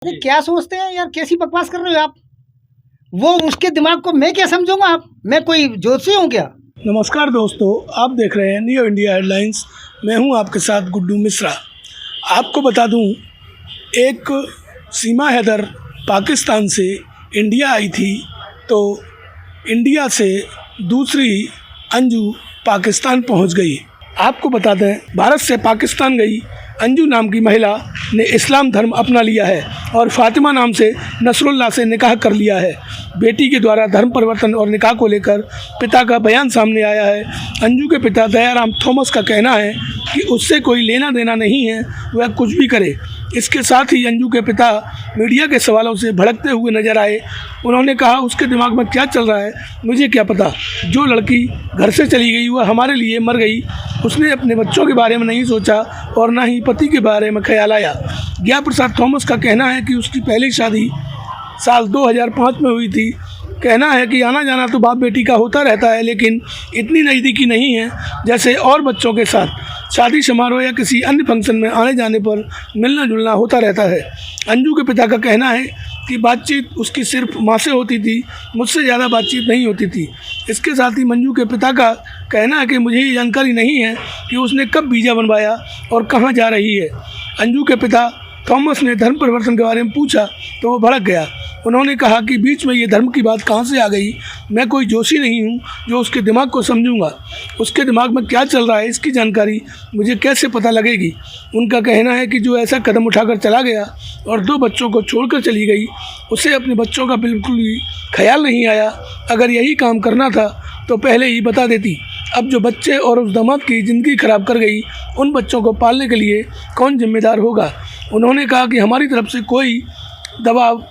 अरे क्या सोचते हैं यार, कैसी बकवास कर रहे हो आप। वो उसके दिमाग को मैं क्या समझूंगा। आप, मैं कोई जोशी हूँ क्या। नमस्कार दोस्तों, आप देख रहे हैं न्यू इंडिया हेडलाइंस। मैं हूं आपके साथ गुड्डू मिश्रा। आपको बता दूं, एक सीमा हैदर पाकिस्तान से इंडिया आई थी, तो इंडिया से दूसरी अंजू पाकिस्तान पहुंच गई। आपको बता दें, भारत से पाकिस्तान गई अंजू नाम की महिला ने इस्लाम धर्म अपना लिया है और फातिमा नाम से नसरुल्लाह से निकाह कर लिया है। बेटी के द्वारा धर्म परिवर्तन और निकाह को लेकर पिता का बयान सामने आया है। अंजू के पिता दयाराम थॉमस का कहना है कि उससे कोई लेना देना नहीं है, वह कुछ भी करे। इसके साथ ही अंजू के पिता मीडिया के सवालों से भड़कते हुए नजर आए। उन्होंने कहा, उसके दिमाग में क्या चल रहा है मुझे क्या पता। जो लड़की घर से चली गई वह हमारे लिए मर गई। उसने अपने बच्चों के बारे में नहीं सोचा और ना ही पति के बारे में ख्याल आया। ज्ञा प्रसाद थॉमस का कहना है कि उसकी पहली शादी साल 2005 में हुई थी। कहना है कि आना जाना तो बाप बेटी का होता रहता है, लेकिन इतनी नज़दीकी नहीं है जैसे और बच्चों के साथ। शादी समारोह या किसी अन्य फंक्शन में आने जाने पर मिलना जुलना होता रहता है। अंजू के पिता का कहना है कि बातचीत उसकी सिर्फ माँ से होती थी, मुझसे ज़्यादा बातचीत नहीं होती थी। इसके साथ ही मंजू के पिता का कहना है कि मुझे ये जानकारी नहीं है कि उसने कब वीज़ा बनवाया और कहाँ जा रही है। अंजू के पिता थॉमस ने धर्म परिवर्तन के बारे में पूछा तो वो भड़क गया। उन्होंने कहा कि बीच में ये धर्म की बात कहाँ से आ गई। मैं कोई जोशी नहीं हूँ जो उसके दिमाग को समझूंगा। उसके दिमाग में क्या चल रहा है इसकी जानकारी मुझे कैसे पता लगेगी। उनका कहना है कि जो ऐसा कदम उठाकर चला गया और 2 बच्चों को छोड़कर चली गई, उसे अपने बच्चों का बिल्कुल भी ख्याल नहीं आया। अगर यही काम करना था तो पहले ही बता देती। अब जो बच्चे और उस दामाद की ज़िंदगी ख़राब कर गई, उन बच्चों को पालने के लिए कौन जिम्मेदार होगा। उन्होंने कहा कि हमारी तरफ से कोई दबाव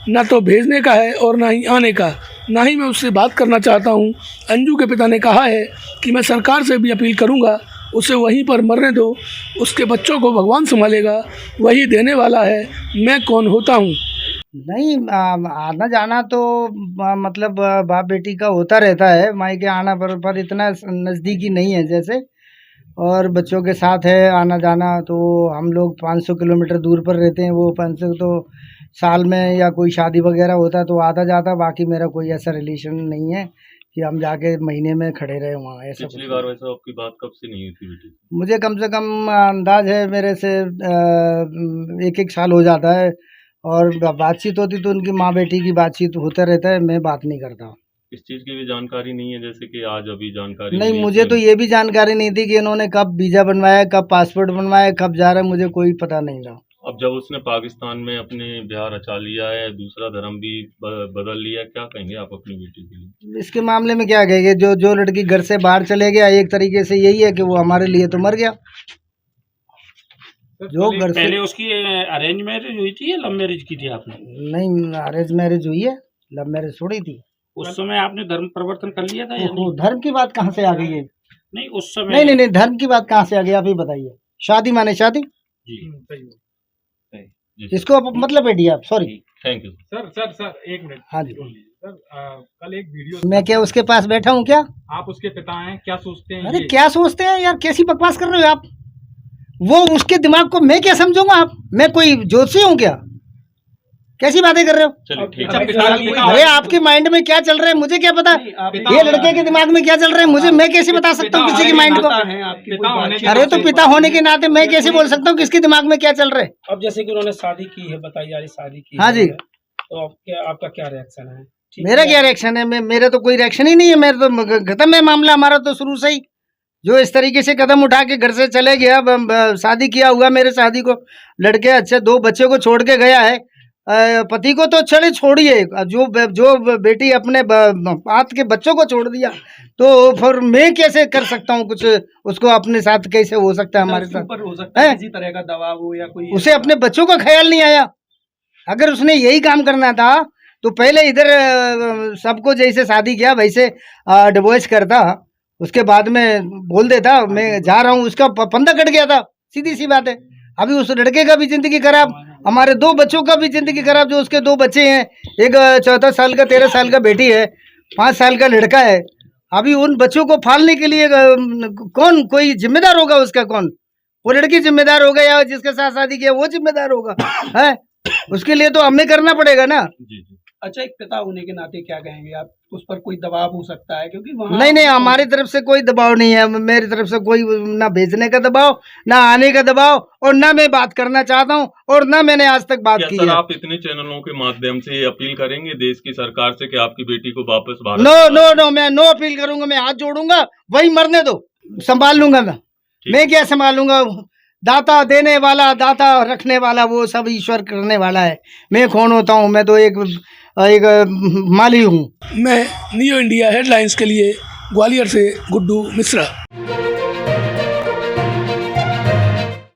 ना तो भेजने का है और ना ही आने का, ना ही मैं उससे बात करना चाहता हूँ। अंजू के पिता ने कहा है कि मैं सरकार से भी अपील करूँगा, उसे वहीं पर मरने दो। उसके बच्चों को भगवान संभालेगा, वही देने वाला है। मैं कौन होता हूँ। नहीं, आना जाना तो मतलब बाप बेटी का होता रहता है। माई के आना पर इतना नज़दीकी नहीं है जैसे, और बच्चों के साथ है आना जाना। तो हम लोग 500 किलोमीटर दूर पर रहते हैं। वो 500 तो साल में या कोई शादी वगैरह होता है तो आता जाता। बाकी मेरा कोई ऐसा रिलेशन नहीं है कि हम जाके महीने में खड़े रहे वहाँ। ऐसा पिछली बार वैसा आपकी बात कब से नहीं हुई थी बेटी? मुझे कम से कम अंदाज है मेरे से 1-1 साल हो जाता है। और बातचीत होती तो उनकी माँ बेटी की बातचीत होता रहता है, मैं बात नहीं करता। इस चीज़ की भी जानकारी नहीं है, जैसे कि आज अभी जानकारी नहीं, मिली मुझे तो ये भी जानकारी नहीं थी कि इन्होंने कब वीज़ा बनवाया, कब पासपोर्ट बनवाया, कब जा रहा है, मुझे कोई पता नहीं था। अब जब उसने पाकिस्तान में अपने ब्याह रचा लिया है, दूसरा धर्म भी बदल लिया है, क्या कहेंगे आप अपनी बेटी के लिए? इसके मामले में क्या कहेंगे। जो लड़की घर से बाहर चले गया, एक तरीके से यही है कि वो हमारे लिए तो मर गया। जो घर से पहले उसकी अरेंज मैरिज हुई थी या लव मैरिज की थी आपने? नहीं, अरेंज मैरिज हुई है, लव मैरिज थोड़ी थी। उस समय आपने धर्म परिवर्तन कर लिया था या नहीं? धर्म की बात कहाँ से आ गई है। नहीं, उस समय नहीं, धर्म की बात कहाँ से आ गई, आप ही बताइए। शादी माने शादी, जी इसको आप मतलब है आप। Sorry, thank you sir 1 minute. हाँ जी सर, कल एक वीडियो मैं क्या उसके पास बैठा हूँ क्या। आप उसके पिता हैं, क्या सोचते हैं? अरे क्या सोचते हैं यार, कैसी बकवास कर रहे हो आप। वो उसके दिमाग को मैं क्या समझूंगा। आप, मैं कोई जोशी हूँ क्या। कैसी बातें कर रहे हो। चलिए ठीक है। अरे आपके माइंड में क्या चल रहा है मुझे क्या पता। ये लड़के के दिमाग में क्या चल रहा है मुझे मैं कैसे बता सकता हूँ किसी के माइंड को। अरे तो पिता होने के नाते मैं कैसे बोल सकता हूँ किसके दिमाग में क्या चल रहा है। अब जैसे कि उन्होंने शादी की है, बताई जा रही शादी की हाँ है, जी। तो आपका क्या रिएक्शन है? मेरा क्या रिएक्शन है, मेरा तो कोई रिएक्शन ही नहीं है। मेरा तो खत्म है मामला हमारा तो शुरू से ही। जो इस तरीके से कदम उठा के घर से चले गया, शादी किया हुआ मेरे शादी को लड़के अच्छे 2 बच्चे को छोड़ के गया है। पति को तो छोड़िए, जो बेटी अपने हाथ के बच्चों को छोड़ दिया, तो फिर मैं कैसे कर सकता हूँ कुछ उसको अपने साथ। कैसे हो सकता है हमारे साथ हो सकता है किसी तरह का दबाव हो या कोई। उसे अपने बच्चों का ख्याल नहीं आया। अगर उसने यही काम करना था तो पहले इधर सबको जैसे शादी किया वैसे डिवोर्स करता, उसके बाद में बोल देता मैं जा रहा हूँ। उसका फंदा कट गया था, सीधी सी बात है। अभी उस लड़के का भी जिंदगी खराब, हमारे 2 बच्चों का भी जिंदगी खराब। जो उसके 2 बच्चे हैं, एक 14 साल का 13 साल का बेटी है, 5 साल का लड़का है। अभी उन बच्चों को पालने के लिए कौन कोई जिम्मेदार होगा उसका। कौन, वो लड़की जिम्मेदार होगा या जिसके साथ शादी किया वो जिम्मेदार होगा है। उसके लिए तो हमें करना पड़ेगा ना। जी जी। अच्छा, एक पिता होने के नाते क्या कहेंगे आप? उस पर कोई दबाव हो सकता है क्योंकि वहाँ नहीं नहीं, हमारी तरफ से कोई दबाव नहीं है, मेरी तरफ से कोई ना भेजने का दबाव, ना आने का दबाव, और ना मैं बात करना चाहता हूँ, और ना मैंने आज तक बात क्या की सर है। आप इतने चैनलों के माध्यम से अपील करेंगे देश की सरकार से कि आपकी बेटी को वापस भारत नो नो नो, मैं नो अपील करूंगा, मैं हाथ जोड़ूंगा, वही मरने दो, संभाल लूंगा मैं क्या संभालूंगा? दाता देने वाला, दाता रखने वाला, वो सब ईश्वर करने वाला है। मैं कौन होता हूँ? मैं तो एक माली हूँ। मैं नियो इंडिया हेडलाइंस के लिए ग्वालियर से गुड्डू मिश्रा।